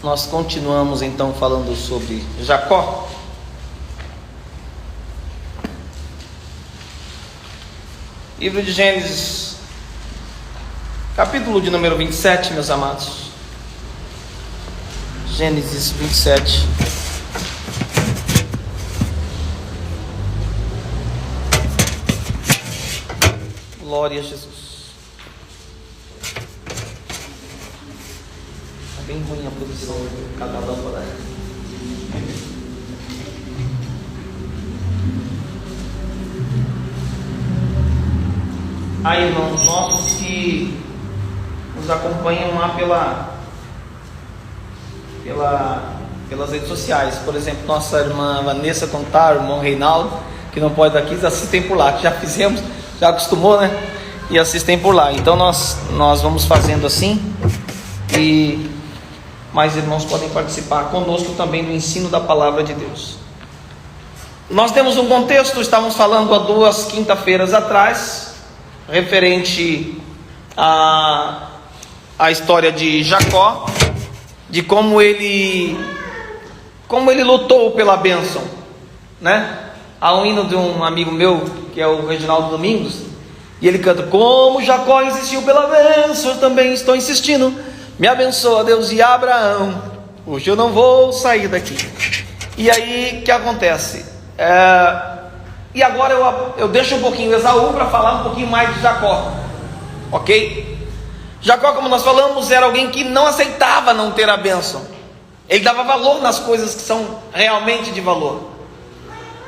Nós continuamos então falando sobre Jacó. Livro de Gênesis, capítulo de número 27, meus amados. Gênesis 27. Glória a Jesus. Está bem ruim a posição de cada lâmpada. Aí, irmãos, nossos que nos acompanham lá pelas redes sociais, por exemplo, nossa irmã Vanessa Contar, o irmão Reinaldo, que não pode estar aqui, assistem por lá, que já fizemos, já acostumou, né? E assistem por lá. Então nós vamos fazendo assim, e mais irmãos podem participar conosco também do ensino da palavra de Deus. Nós temos um contexto, estávamos falando há 2 quinta-feiras atrás, referente à história de Jacó, de como ele lutou pela bênção, né? Há um hino de um amigo meu, que é o Reginaldo Domingos, e ele canta: como Jacó insistiu pela bênção, eu também estou insistindo, me abençoa Deus de Abraão, hoje eu não vou sair daqui. E aí o que acontece? E agora eu deixo um pouquinho Esaú para falar um pouquinho mais de Jacó, ok? Jacó, como nós falamos, era alguém que não aceitava não ter a bênção. Ele dava valor nas coisas que são realmente de valor.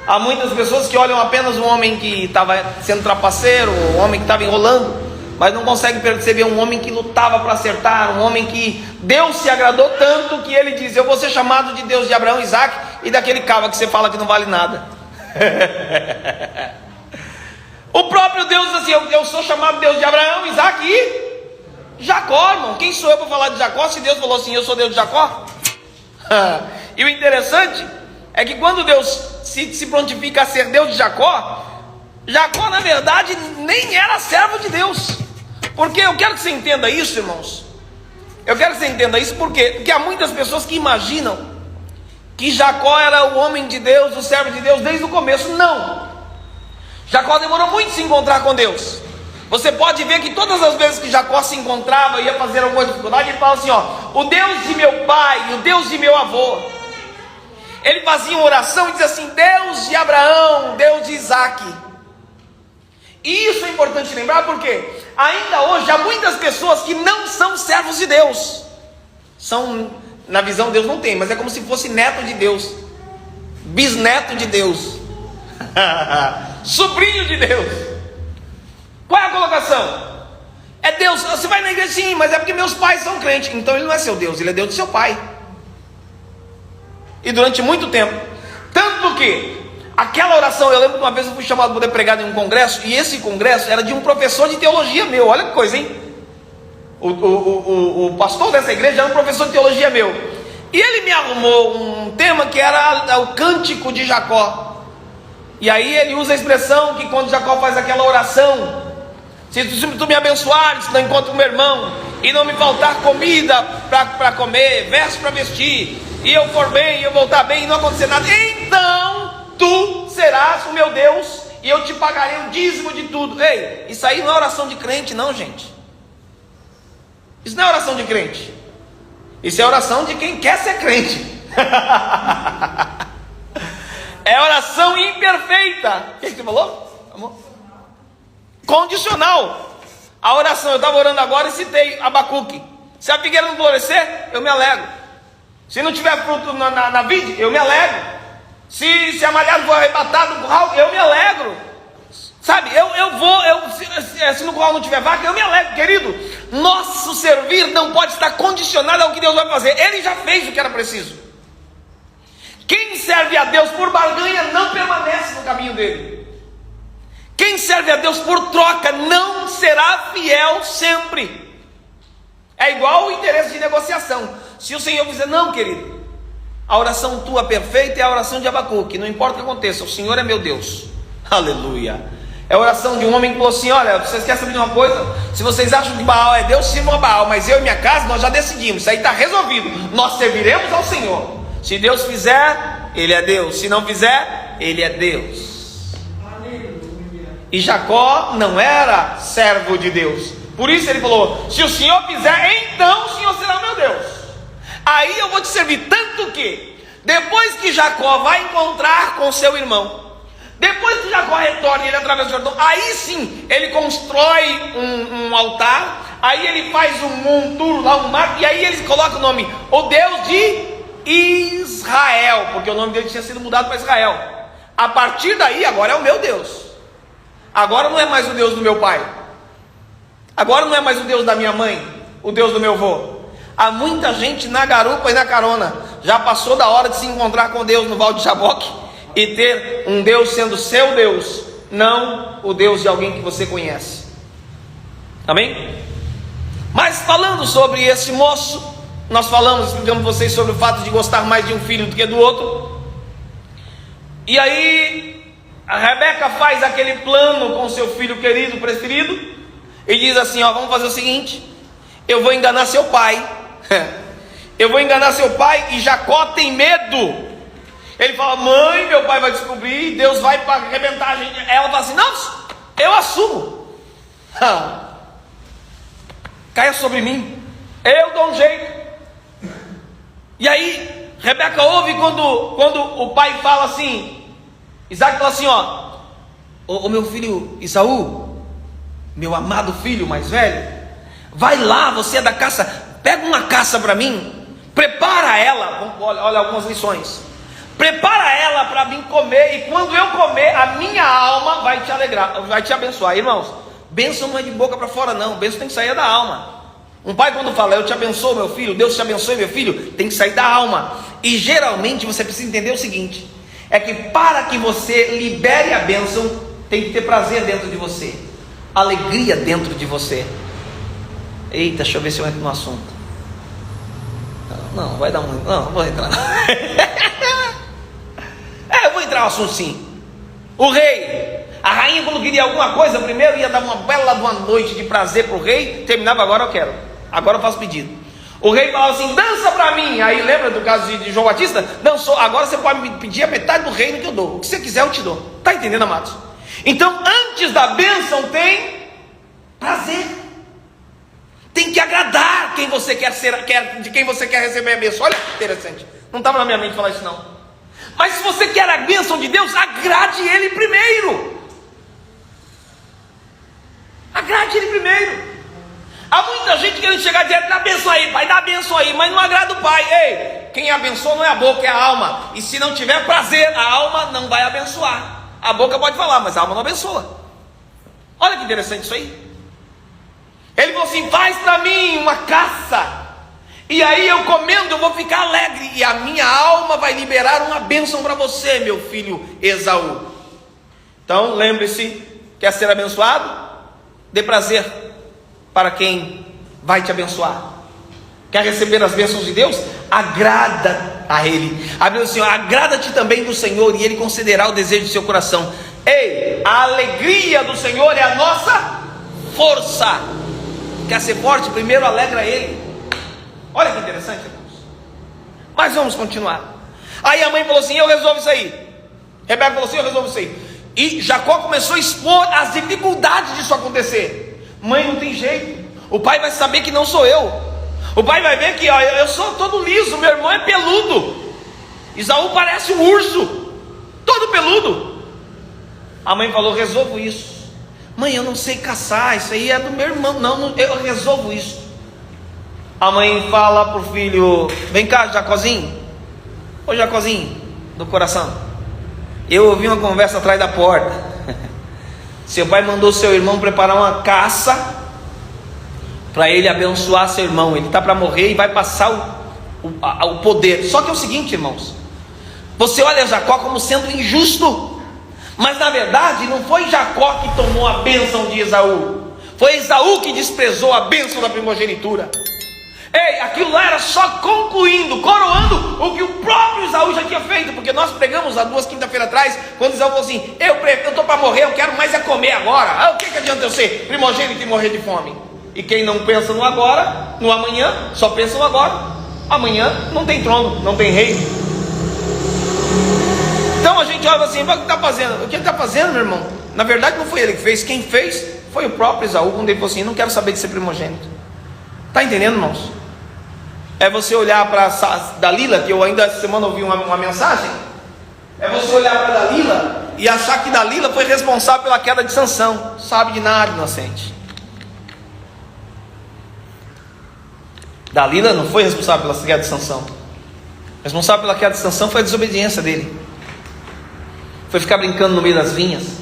Há muitas pessoas que olham apenas um homem que estava sendo trapaceiro, um homem que estava enrolando, mas não conseguem perceber um homem que lutava para acertar, um homem que Deus se agradou tanto que ele diz: eu vou ser chamado de Deus de Abraão, Isaac e daquele cava que você fala que não vale nada. O próprio Deus diz assim: eu sou chamado Deus de Abraão, Isaac e Jacó, irmão. Quem sou eu para falar de Jacó, se Deus falou assim: eu sou Deus de Jacó? E o interessante é que quando Deus se prontifica a ser Deus de Jacó, Jacó na verdade nem era servo de Deus. Porque eu quero que você entenda isso, irmãos. Eu quero que você entenda isso porque há muitas pessoas que imaginam que Jacó era o homem de Deus, o servo de Deus desde o começo. Não. Jacó demorou muito a se encontrar com Deus. Você pode ver que todas as vezes que Jacó se encontrava, ia fazer alguma dificuldade, ele fala assim: o Deus de meu pai, o Deus de meu avô. Ele fazia uma oração e dizia assim: Deus de Abraão, Deus de Isaac. E isso é importante lembrar porque ainda hoje há muitas pessoas que não são servos de Deus. Na visão de Deus não tem, mas é como se fosse neto de Deus, bisneto de Deus, sobrinho de Deus. Qual é a colocação? É Deus. Você vai na igreja, sim, mas é porque meus pais são crentes. Então ele não é seu Deus, ele é Deus do seu pai. E durante muito tempo, tanto que aquela oração, eu lembro que uma vez eu fui chamado para poder pregar em um congresso, e esse congresso era de um professor de teologia meu. Olha que coisa, hein? O pastor dessa igreja era um professor de teologia meu, e ele me arrumou um tema que era o cântico de Jacó. E aí ele usa a expressão que quando Jacó faz aquela oração: se tu me abençoares, não encontro meu irmão, e não me faltar comida para comer, verso para vestir, e eu for bem, e eu voltar bem, e não acontecer nada, então tu serás o meu Deus, e eu te pagarei o dízimo de tudo. Ei, isso aí não é oração de crente não, gente. Isso não é oração de crente. Isso é oração de quem quer ser crente. É oração imperfeita. O que você falou, amor? Condicional. A oração, eu estava orando agora e citei Abacuque: se a figueira não florescer, eu me alegro. Se não tiver fruto na vide, eu me alegro. Se a malhada for arrebatada no curral, eu me alegro. Sabe, se no curral não tiver vaca, eu me alegro. Querido, nosso servir não pode estar condicionado ao que Deus vai fazer. Ele já fez o que era preciso. Quem serve a Deus por barganha não permanece no caminho dele. Quem serve a Deus por troca não será fiel sempre. É igual o interesse de negociação. Se o Senhor dizer: não, querido, a oração tua perfeita é a oração de Abacuque, não importa o que aconteça, o Senhor é meu Deus. Aleluia. É a oração de um homem que falou assim: olha, vocês querem saber de uma coisa? Se vocês acham que Baal é Deus, sirvam a Baal, mas eu e minha casa, nós já decidimos, isso aí está resolvido, nós serviremos ao Senhor. Se Deus fizer, Ele é Deus, se não fizer, Ele é Deus. E Jacó não era servo de Deus, por isso ele falou: se o Senhor fizer, então o Senhor será meu Deus. Aí eu vou te servir. Tanto que, depois que Jacó vai encontrar com seu irmão, depois que Jacó retorna e ele atravessa o Jordão, aí sim ele constrói um altar, aí ele faz um monturo lá, um mar, e aí ele coloca o nome, o Deus de Israel, porque o nome dele tinha sido mudado para Israel. A partir daí, agora é o meu Deus. Agora não é mais o Deus do meu pai, agora não é mais o Deus da minha mãe, o Deus do meu avô. Há muita gente na garupa e na carona, já passou da hora de se encontrar com Deus no Val de Jaboque e ter um Deus sendo seu Deus, não o Deus de alguém que você conhece. Amém? Mas falando sobre esse moço, nós explicamos vocês sobre o fato de gostar mais de um filho do que do outro. E aí a Rebeca faz aquele plano com seu filho querido, preferido, e diz assim: ó, vamos fazer o seguinte, eu vou enganar seu pai. Eu vou enganar seu pai. E Jacó tem medo. Ele fala: mãe, meu pai vai descobrir, Deus vai arrebentar a gente. Ela fala assim: não, eu assumo. Caia sobre mim, eu dou um jeito. E aí Rebeca ouve quando o pai fala assim, Isaac fala assim: ó, o meu filho Esaú, meu amado filho mais velho, vai lá, você é da caça, pega uma caça para mim, prepara ela. Olha algumas lições. Prepara ela para mim comer, e quando eu comer, a minha alma vai te alegrar, vai te abençoar. Irmãos, bênção não é de boca para fora não, bênção tem que sair da alma. Um pai quando fala: eu te abençoo meu filho, Deus te abençoe meu filho, tem que sair da alma. E geralmente você precisa entender o seguinte, é que para que você libere a bênção, tem que ter prazer dentro de você, alegria dentro de você. Eita, deixa eu ver se eu entro no assunto. Não, vai dar muito. Não vou entrar. Eu vou entrar no assunto sim. O rei, a rainha, quando queria alguma coisa, primeiro ia dar uma bela de uma noite de prazer para o rei, terminava: agora eu quero, agora eu faço pedido. O rei falava assim: dança para mim. Aí lembra do caso de João Batista? Dançou, agora você pode me pedir a metade do reino que eu dou, o que você quiser eu te dou. Está entendendo, amados? Então antes da bênção tem prazer, tem que agradar quem você quer ser, de quem você quer receber a bênção. Olha que interessante, não estava na minha mente falar isso não. Mas se você quer a bênção de Deus, agrade Ele primeiro. Agrade Ele primeiro. Há muita gente querendo chegar e dizer: dá bênção aí, pai, dá bênção aí, mas não agrada o pai. Ei, quem abençoa não é a boca, é a alma. E se não tiver prazer, a alma não vai abençoar. A boca pode falar, mas a alma não abençoa. Olha que interessante isso aí. Ele falou assim: faz para mim uma caça, e aí eu comendo eu vou ficar alegre, e a minha alma vai liberar uma bênção para você, meu filho Esaú. Então lembre-se, quer ser abençoado? Dê prazer para quem vai te abençoar. Quer receber as bênçãos de Deus? Agrada a Ele. A Bíblia diz assim: agrada-te também do Senhor, e Ele concederá o desejo do seu coração. Ei, a alegria do Senhor é a nossa força. Quer ser forte? Primeiro alegra Ele. Olha que interessante, irmãos. Mas vamos continuar. Aí a mãe falou assim: eu resolvo isso aí. Rebeca falou assim: eu resolvo isso aí. E Jacó começou a expor as dificuldades disso acontecer. Mãe, não tem jeito, o pai vai saber que não sou eu. O pai vai ver que eu sou todo liso, meu irmão é peludo. Esaú parece um urso, todo peludo. A mãe falou: resolvo isso. Mãe, eu não sei caçar, isso aí é do meu irmão. Não, eu resolvo isso. A mãe fala para o filho: vem cá, Jacozinho. Ô Jacozinho do coração, eu ouvi uma conversa atrás da porta. Seu pai mandou seu irmão preparar uma caça para ele abençoar seu irmão. Ele está para morrer e vai passar o poder. Só que é o seguinte, irmãos, você olha Jacó como sendo injusto, mas na verdade não foi Jacó que tomou a bênção de Esaú, foi Esaú que desprezou a bênção da primogenitura. Ei, aquilo lá era só concluindo, coroando o que o próprio Esaú já tinha feito, porque nós pregamos há 2 quinta-feiras atrás, quando Esaú falou assim: eu estou para morrer, eu quero mais é comer agora. O que adianta eu ser primogênito e morrer de fome? E quem não pensa no agora, no amanhã, só pensa no agora. Amanhã não tem trono, não tem rei. Então a gente olha assim: o que está fazendo? O que ele está fazendo, meu irmão? Na verdade não foi ele que fez, quem fez foi o próprio Esaú, quando ele falou assim: não quero saber de ser primogênito. Está entendendo, irmãos? É você olhar para Dalila, que eu ainda essa semana ouvi uma mensagem. É você olhar para Dalila e achar que Dalila foi responsável pela queda de Sansão. Sabe de nada, inocente. Dalila não foi responsável pela queda de Sansão. Responsável pela queda de Sansão foi a desobediência dele. Foi ficar brincando no meio das vinhas.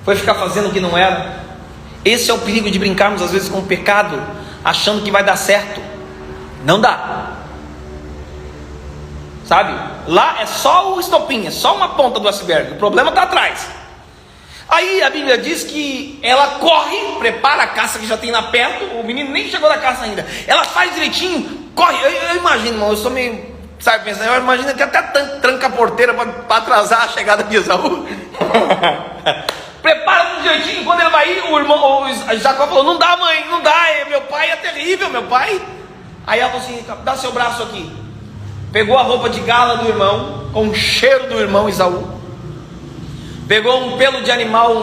Foi ficar fazendo o que não era. Esse é o perigo de brincarmos às vezes com o pecado, achando que vai dar certo. Não dá. Sabe? Lá é só o estopinho, é só uma ponta do iceberg. O problema está atrás. Aí a Bíblia diz que ela corre, prepara a caça que já tem lá perto. O menino nem chegou na caça ainda. Ela faz direitinho, corre. Eu imagino, irmão, eu sou meio, sabe, pensando, eu imagino que até tranca a porteira para atrasar a chegada de Esaú. Prepara tudo direitinho. Quando ele vai ir, o Jacó falou: não dá, mãe, não dá, meu pai é terrível, meu pai. Aí ela falou assim: dá seu braço aqui. Pegou a roupa de gala do irmão, com o cheiro do irmão Esaú. Pegou um pelo de animal,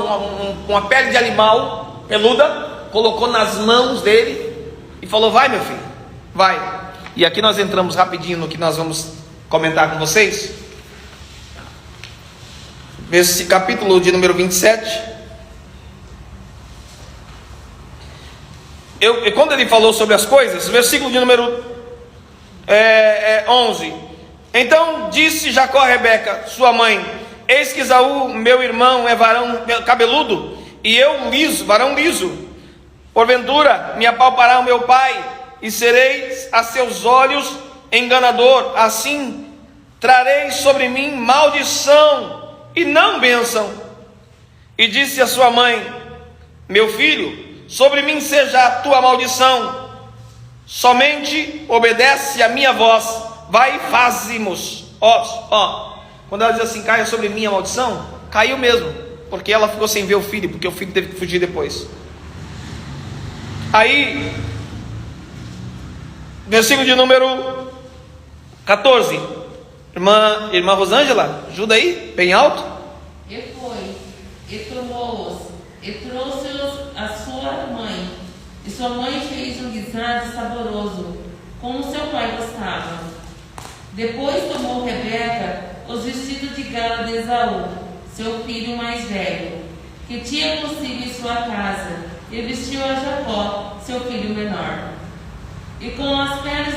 uma pele de animal peluda, colocou nas mãos dele e falou: vai, meu filho, vai. E aqui nós entramos rapidinho no que nós vamos comentar com vocês. Esse capítulo de número 27. Quando ele falou sobre as coisas, versículo de número 11. Então disse Jacó a Rebeca, sua mãe: eis que Esaú, meu irmão, é varão cabeludo, e eu liso, varão liso. Porventura me apalpará o meu pai, e serei a seus olhos enganador. Assim trarei sobre mim maldição e não bênção. E disse a sua mãe: meu filho, sobre mim seja a tua maldição, somente obedece a minha voz. Vai, fazemos. Quando ela diz assim: caia sobre mim a maldição, caiu mesmo, porque ela ficou sem ver o filho, porque o filho teve que fugir depois. Aí, versículo de número 14. Irmã Rosângela, ajuda aí, bem alto. E foi, e tomou-os, e trouxe-os a sua mãe. E sua mãe fez um guisado saboroso, como seu pai gostava. Depois tomou Rebeca os vestidos de gala de Esaú, seu filho mais velho, que tinha consigo em sua casa, e vestiu a Jacó, seu filho menor. E com as peles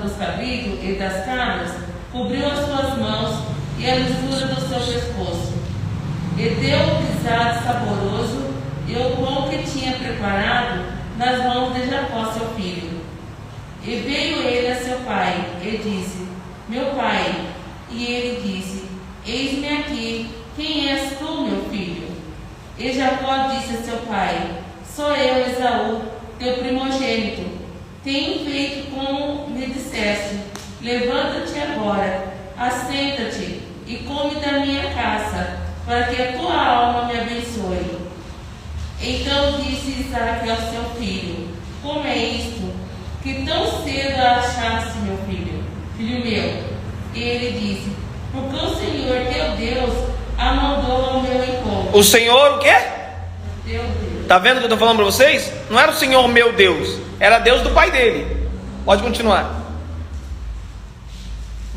dos cabritos e das cabras, cobriu as suas mãos e a lisura do seu pescoço. E deu o guisado saboroso e o pão que tinha preparado nas mãos de Jacó, seu filho. E veio ele a seu pai e disse: meu pai. E ele disse: eis-me aqui, quem és tu, meu filho? E Jacó disse a seu pai: sou eu, Esaú, teu primogênito. Tenho feito como me disseste. Levanta-te agora, assenta-te e come da minha caça, para que a tua alma me abençoe. Então disse Isaque ao seu filho: como é isto, que tão cedo a achaste, meu filho? Filho meu. E ele disse: porque o Senhor teu Deus a mandou ao meu encontro. O Senhor o quê? Teu Deus. Está vendo o que eu estou falando para vocês? Não era o Senhor meu Deus, era Deus do pai dele. Pode continuar.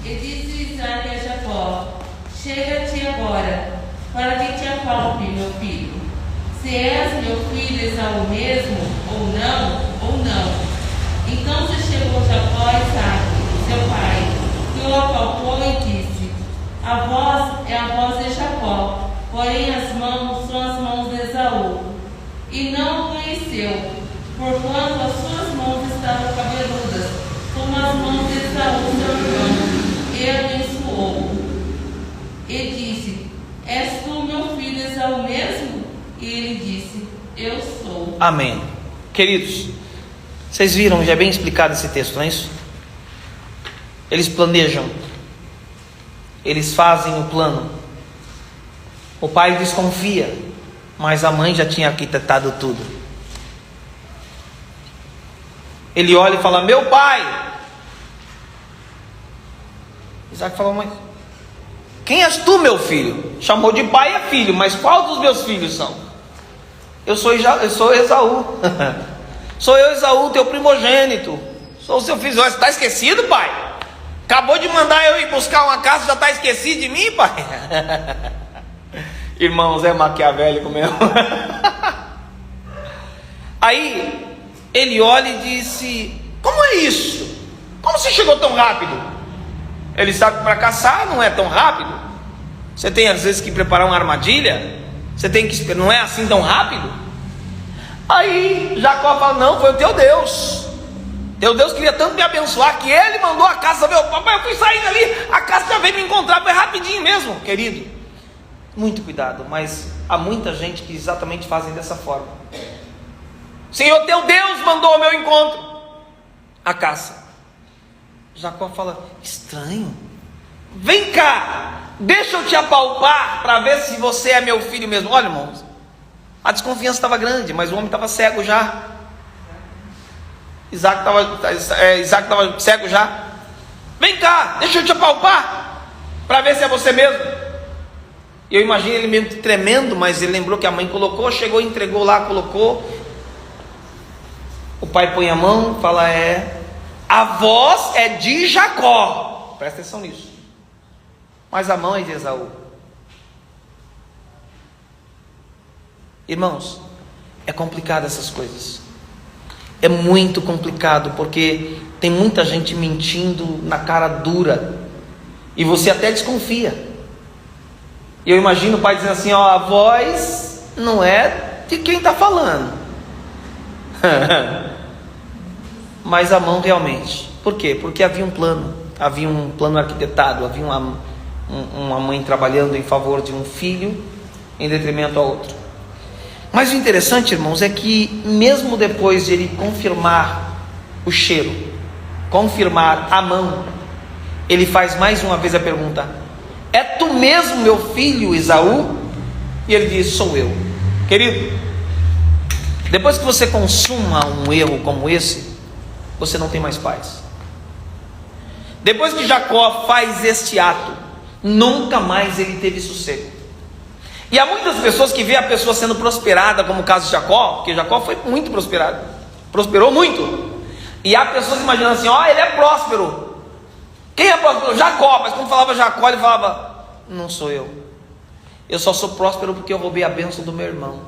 E disse Isaque a Jacó: chega-te agora, para que te apalpe, meu filho, se és meu filho Esaú mesmo, ou não. Então se chegou Jacó a Isaque, seu pai, que o apalpou e disse: a voz é a voz de Jacó, porém as mãos são as mãos de Esaú. E não o conheceu, porquanto as suas mãos estavam cabeludas, como as mãos de Esaú, seu irmão, e abençoou. E disse: és tu meu filho Esaú mesmo? E ele disse: eu sou. Amém. Queridos, Vocês viram, já é bem explicado esse texto, não é isso? Eles planejam, eles fazem o plano. O pai desconfia, mas a mãe já tinha arquitetado tudo. Ele olha e fala: meu pai. Isaac falou: mas quem és tu, meu filho? Chamou de pai e filho, mas qual dos meus filhos são? Eu sou Esaú. Sou eu, Esaú, teu primogênito. Sou o seu filho. Você está esquecido, pai? Acabou de mandar eu ir buscar uma casa, já está esquecido de mim, pai? Irmãos, é maquiavélico mesmo. Aí ele olha e disse: como é isso? Como você chegou tão rápido? Ele sabe que para caçar não é tão rápido. Você tem às vezes que preparar uma armadilha. Você tem que esperar, não é assim tão rápido. Aí Jacó fala: não, foi o teu Deus. Teu Deus queria tanto me abençoar que ele mandou a caça. Meu papai, eu fui saindo ali, a caça já veio me encontrar. Foi rapidinho mesmo, querido. Muito cuidado, mas há muita gente que exatamente fazem dessa forma. Senhor, teu Deus mandou ao meu encontro a caça. Jacó fala: estranho. Vem cá, deixa eu te apalpar para ver se você é meu filho mesmo. Olha, irmãos, a desconfiança estava grande, mas o homem estava cego já. Isaac estava cego já. Vem cá, deixa eu te apalpar para ver se é você mesmo. Eu imagino ele mesmo tremendo, mas ele lembrou que a mãe colocou, chegou, entregou lá, colocou. O pai põe a mão, fala: a voz é de Jacó. Presta atenção nisso. Mas a mão é de Esaú. Irmãos, é complicado essas coisas. É muito complicado, porque tem muita gente mentindo na cara dura, e você até desconfia. E eu imagino o pai dizendo assim: a voz não é de quem está falando. Mas a mão realmente. Por quê? Porque havia um plano arquitetado, havia uma mãe trabalhando em favor de um filho em detrimento ao outro. Mas o interessante, irmãos, é que mesmo depois de ele confirmar o cheiro, confirmar a mão, ele faz mais uma vez a pergunta: é tu mesmo meu filho Esaú? E ele diz: sou eu. Querido, depois que você consuma um erro como esse, você não tem mais paz. Depois que Jacó faz este ato, nunca mais ele teve sossego. E há muitas pessoas que veem a pessoa sendo prosperada, como o caso de Jacó, porque Jacó foi muito prosperado, prosperou muito. E há pessoas imaginando assim: ele é próspero. Quem é próspero? Jacó. Mas quando falava Jacó, ele falava: não sou eu. Eu só sou próspero porque eu roubei a bênção do meu irmão.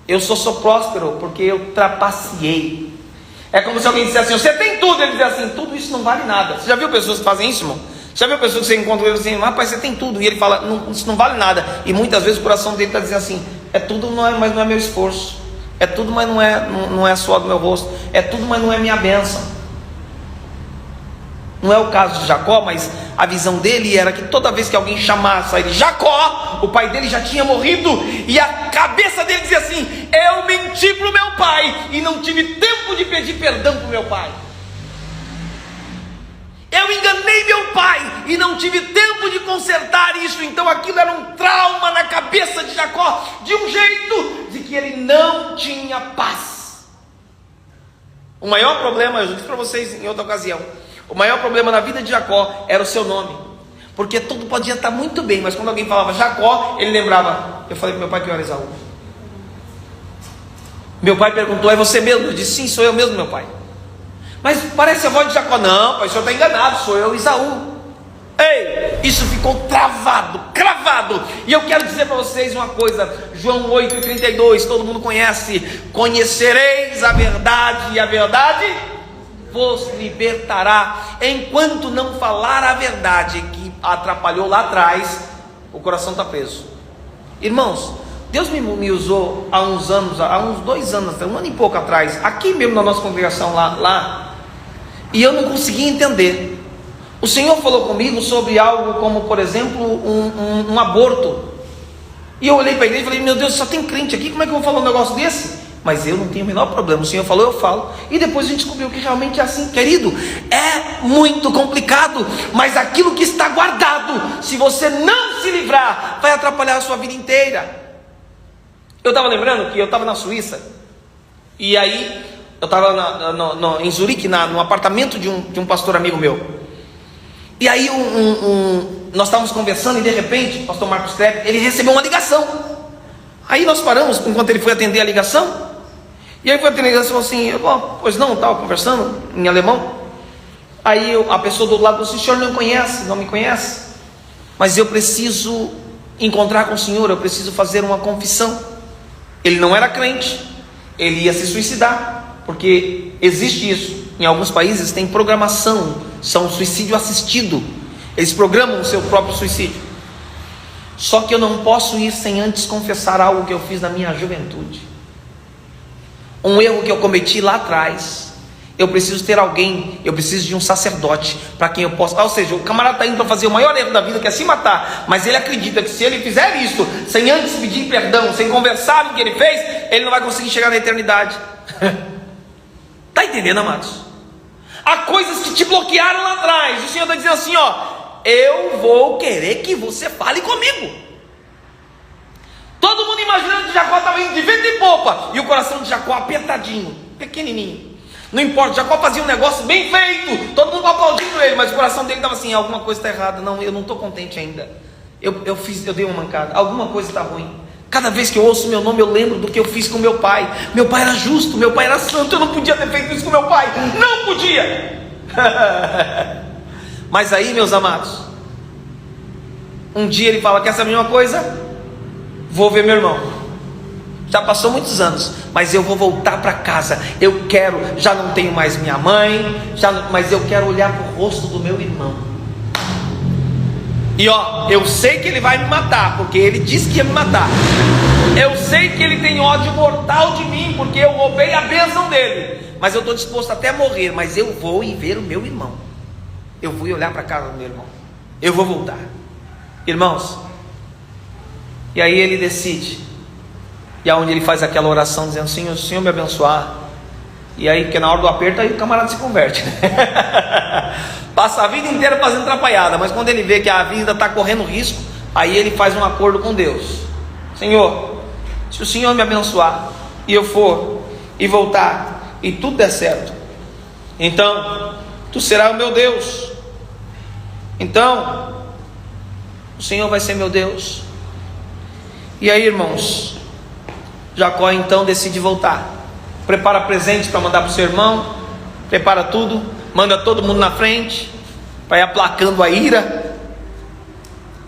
Eu só sou próspero porque eu trapaceei. É como se alguém dissesse assim: você tem tudo. Ele dizia assim: tudo isso não vale nada. Você já viu pessoas que fazem isso, irmão? Já viu pessoas que você encontra ele assim: rapaz, você tem tudo. E ele fala: não, isso não vale nada. E muitas vezes o coração dele está dizendo assim: é tudo, mas não é meu esforço. É tudo, mas não é suor do meu rosto. É tudo, mas não é minha bênção. Não é o caso de Jacó, mas a visão dele era que toda vez que alguém chamasse ele Jacó, o pai dele já tinha morrido. E a cabeça dele dizia assim: eu menti para o meu pai e não tive tempo de pedir perdão para o meu pai. Eu enganei meu pai e não tive tempo de consertar isso. Então aquilo era um trauma na cabeça de Jacó, de um jeito de que ele não tinha paz. O maior problema, eu já disse para vocês em outra ocasião, o maior problema na vida de Jacó era o seu nome. Porque tudo podia estar muito bem, mas quando alguém falava Jacó, ele lembrava: eu falei para meu pai que eu era Esaú. Meu pai perguntou: é você mesmo? Eu disse: sim, sou eu mesmo, meu pai. Mas parece a voz de Jacó. Não, pai, o senhor está enganado, sou eu, Esaú. Ei, isso ficou travado, cravado. E eu quero dizer para vocês uma coisa: João 8,32, todo mundo conhece: conhecereis a verdade, e a verdade vos libertará. Enquanto não falar a verdade que atrapalhou lá atrás, o coração está preso. Irmãos, Deus me usou há uns 2 anos, um ano e pouco atrás, aqui mesmo na nossa congregação lá, e eu não conseguia entender. O Senhor falou comigo sobre algo como, por exemplo, um aborto. E eu olhei para a igreja e falei: meu Deus, só tem crente aqui, como é que eu vou falar um negócio desse? mas eu não tenho o menor problema. O Senhor falou, eu falo. E depois a gente descobriu que realmente é assim, querido. É muito complicado, mas aquilo que está guardado, se você não se livrar, vai atrapalhar a sua vida inteira. Eu estava lembrando que eu estava na Suíça, e aí eu estava em Zurique, no apartamento de um pastor amigo meu. E aí nós estávamos conversando e de repente o pastor Marcos Trepp, ele recebeu uma ligação. Aí nós paramos enquanto ele foi atender a ligação. E aí foi atender a ligação assim, pois não, estava conversando em alemão. Aí a pessoa do outro lado falou assim, o senhor não me conhece, mas eu preciso encontrar com o senhor, eu preciso fazer uma confissão. Ele não era crente, ele ia se suicidar, porque existe isso. Em alguns países tem programação, são suicídio assistido. Eles programam o seu próprio suicídio. Só que eu não posso ir sem antes confessar algo que eu fiz na minha juventude. Um erro que eu cometi lá atrás. Eu preciso ter alguém, eu preciso de um sacerdote para quem eu possa. Ou seja, o camarada está indo para fazer o maior erro da vida, que é se matar. Mas ele acredita que se ele fizer isso, sem antes pedir perdão, sem conversar o que ele fez, ele não vai conseguir chegar na eternidade. Está entendendo, amados? Há coisas que te bloquearam lá atrás. O Senhor está dizendo assim, eu vou querer que você fale comigo. Todo mundo imaginando que Jacó estava indo de vento e popa, e o coração de Jacó apertadinho, pequenininho. Não importa, Jacó fazia um negócio bem feito, todo mundo aplaudindo ele, mas o coração dele estava assim, alguma coisa está errada. Não, eu não estou contente ainda. Eu dei uma mancada, alguma coisa está ruim. Cada vez que eu ouço meu nome, eu lembro do que eu fiz com meu pai. Meu pai era justo, meu pai era santo, eu não podia ter feito isso com meu pai. Não podia. Mas aí, meus amados, um dia ele fala, quer saber uma coisa? Vou ver meu irmão. Já passou muitos anos, mas eu vou voltar para casa. Eu quero, já não tenho mais minha mãe, mas eu quero olhar para o rosto do meu irmão. E eu sei que ele vai me matar, porque ele disse que ia me matar. Eu sei que ele tem ódio mortal de mim, porque eu roubei a bênção dele. Mas eu estou disposto até a morrer, mas eu vou ir ver o meu irmão. Eu vou olhar para a casa do meu irmão. Eu vou voltar. Irmãos, e aí ele decide. E aonde ele faz aquela oração dizendo, Senhor, o Senhor me abençoar. E aí, porque na hora do aperto, aí o camarada se converte. Passa a vida inteira fazendo atrapalhada, mas quando ele vê que a vida está correndo risco, aí ele faz um acordo com Deus. Senhor, se o Senhor me abençoar, e eu for, e voltar, e tudo der certo, então, tu serás o meu Deus. Então, o Senhor vai ser meu Deus. E aí, irmãos, Jacó então decide voltar. Prepara presente para mandar para o seu irmão. Prepara tudo. Manda todo mundo na frente. Vai aplacando a ira.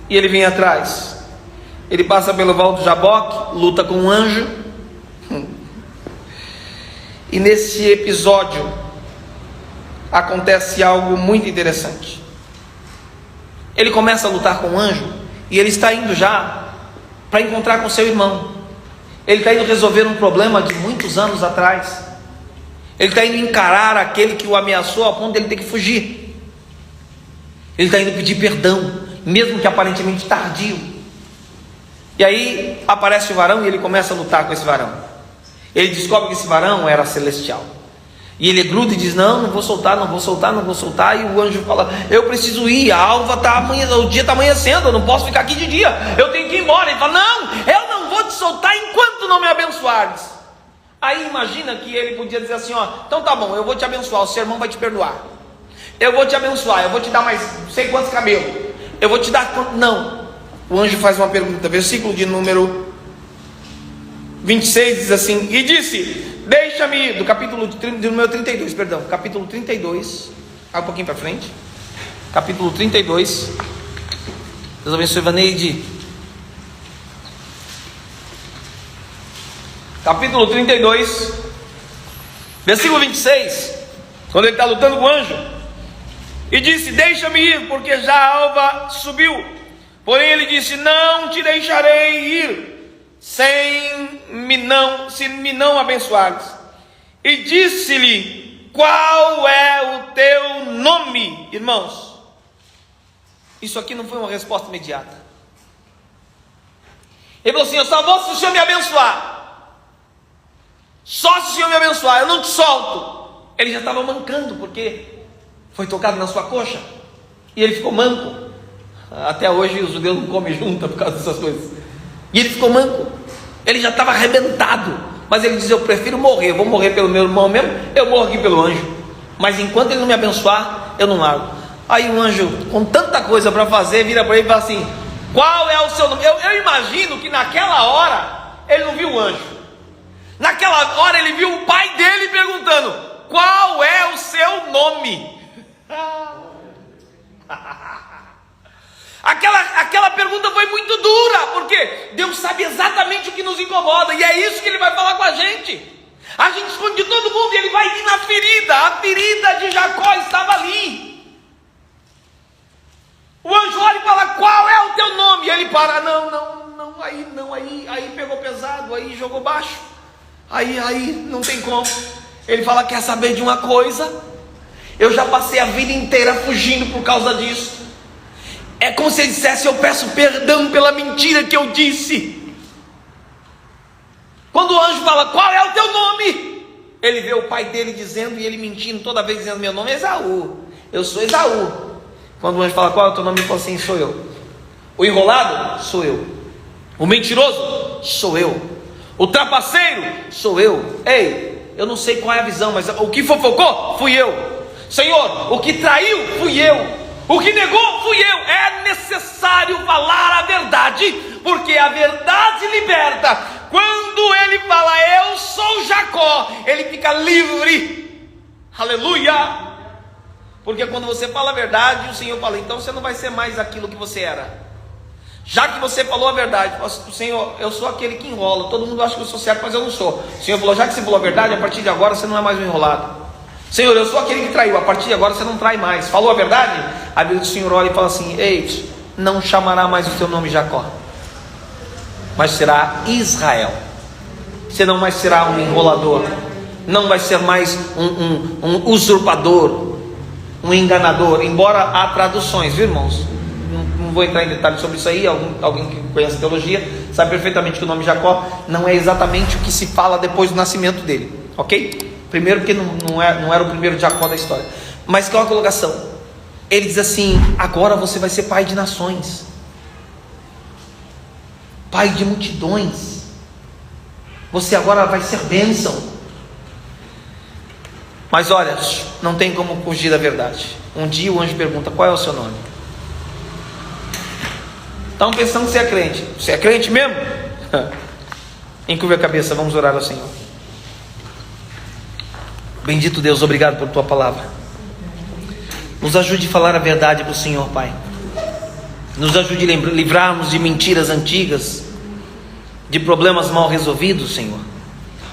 E ele vem atrás. Ele passa pelo Val do Jaboque. Luta com um anjo. E nesse episódio acontece algo muito interessante. Ele começa a lutar com o anjo. E ele está indo já para encontrar com seu irmão. Ele está indo resolver um problema de muitos anos atrás. Ele está indo encarar aquele que o ameaçou a ponto de ele ter que fugir. Ele está indo pedir perdão, mesmo que aparentemente tardio. E aí aparece o varão e ele começa a lutar com esse varão. Ele descobre que esse varão era celestial. E ele gruda e diz, não vou soltar, não vou soltar, não vou soltar. E o anjo fala, eu preciso ir, a alva está amanhecendo, o dia está amanhecendo, eu não posso ficar aqui de dia, eu tenho que ir embora. Ele fala, não, eu não vou te soltar enquanto não me abençoares. Aí imagina que ele podia dizer assim, então tá bom, eu vou te abençoar, o seu irmão vai te perdoar. Eu vou te abençoar, eu vou te dar mais não sei quantos camelos. Eu vou te dar, não. O anjo faz uma pergunta, versículo de número 26 diz assim, e disse, deixa-me ir, do capítulo de número 32, perdão, capítulo 32, um pouquinho para frente, capítulo 32, Deus abençoe Vaneide, capítulo 32, versículo 26, quando ele está lutando com o anjo, e disse, deixa-me ir, porque já a alva subiu, porém ele disse, não te deixarei ir, se me não abençoares. E disse-lhe, qual é o teu nome? Irmãos, isso aqui não foi uma resposta imediata. Ele falou assim, eu só vou se o Senhor me abençoar. Só se o Senhor me abençoar, eu não te solto. Ele já estava mancando, porque foi tocado na sua coxa, e ele ficou manco. Até hoje os judeus não comem junto por causa dessas coisas. E ele ficou manco, ele já estava arrebentado, mas ele diz: eu prefiro morrer, eu vou morrer pelo meu irmão mesmo, eu morro aqui pelo anjo, mas enquanto ele não me abençoar, eu não largo. Aí o anjo, com tanta coisa para fazer, vira para ele e fala assim: qual é o seu nome? Eu imagino que naquela hora ele não viu o anjo, naquela hora ele viu o pai dele perguntando: qual é o seu nome? Aquela pergunta foi muito dura, porque Deus sabe exatamente o que nos incomoda, e é isso que Ele vai falar com a gente. A gente esconde de todo mundo e Ele vai vir na ferida. A ferida de Jacó estava ali. O anjo olha e fala: qual é o teu nome? E ele para: aí pegou pesado, aí jogou baixo, aí não tem como. Ele fala: quer saber de uma coisa? Eu já passei a vida inteira fugindo por causa disso. É como se ele dissesse: eu peço perdão pela mentira que eu disse. Quando o anjo fala: qual é o teu nome? Ele vê o pai dele dizendo, e ele mentindo toda vez, dizendo: meu nome é Esaú, eu sou Esaú. Quando o anjo fala: qual é o teu nome? Ele fala assim: sou eu. O enrolado? Sou eu. O mentiroso? Sou eu. O trapaceiro? Sou eu. Ei, eu não sei qual é a visão, mas o que fofocou? Fui eu. Senhor, o que traiu? Fui eu. O que negou? Fui eu. É necessário falar a verdade, porque a verdade liberta. Quando ele fala: eu sou Jacó, ele fica livre. Aleluia. Porque quando você fala a verdade, o Senhor fala: então você não vai ser mais aquilo que você era. Já que você falou a verdade, Senhor, eu sou aquele que enrola. Todo mundo acha que eu sou certo, mas eu não sou. O Senhor falou: já que você falou a verdade, a partir de agora você não é mais um enrolado. Senhor, eu sou aquele que traiu, a partir de agora você não trai mais. Falou a verdade? A Bíblia do Senhor olha e fala assim: ei, não chamará mais o teu nome Jacó, mas será Israel. Você não mais será um enrolador, não vai ser mais um usurpador, um enganador. Embora há traduções, viu, irmãos? Não vou entrar em detalhes sobre isso aí. Alguém que conhece teologia sabe perfeitamente que o nome Jacó não é exatamente o que se fala depois do nascimento dele, ok? Primeiro porque não era o primeiro Jacó da história, mas que é uma colocação. Ele diz assim: agora você vai ser pai de nações, pai de multidões, você agora vai ser bênção. Mas olha, não tem como fugir da verdade. Um dia o anjo pergunta: qual é o seu nome? Estão pensando que você é crente. Você é crente mesmo? Encurva a cabeça, vamos orar ao Senhor. Bendito Deus, obrigado por tua palavra. Nos ajude a falar a verdade para o Senhor, Pai. Nos ajude a livrarmos de mentiras antigas, de problemas mal resolvidos, Senhor.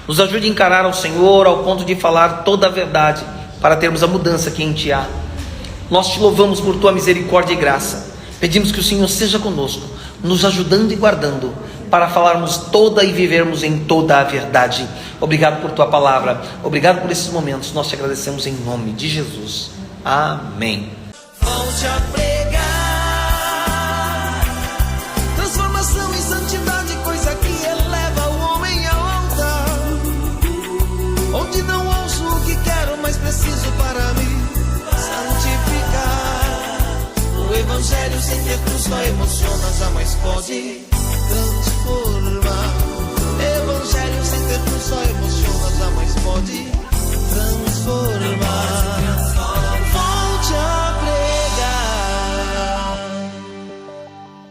Nos ajude a encarar ao Senhor ao ponto de falar toda a verdade, para termos a mudança que em Ti há. Nós Te louvamos por Tua misericórdia e graça. Pedimos que o Senhor seja conosco, nos ajudando e guardando, para falarmos toda e vivermos em toda a verdade. Obrigado por Tua palavra, obrigado por esses momentos. Nós Te agradecemos em nome de Jesus. Amém.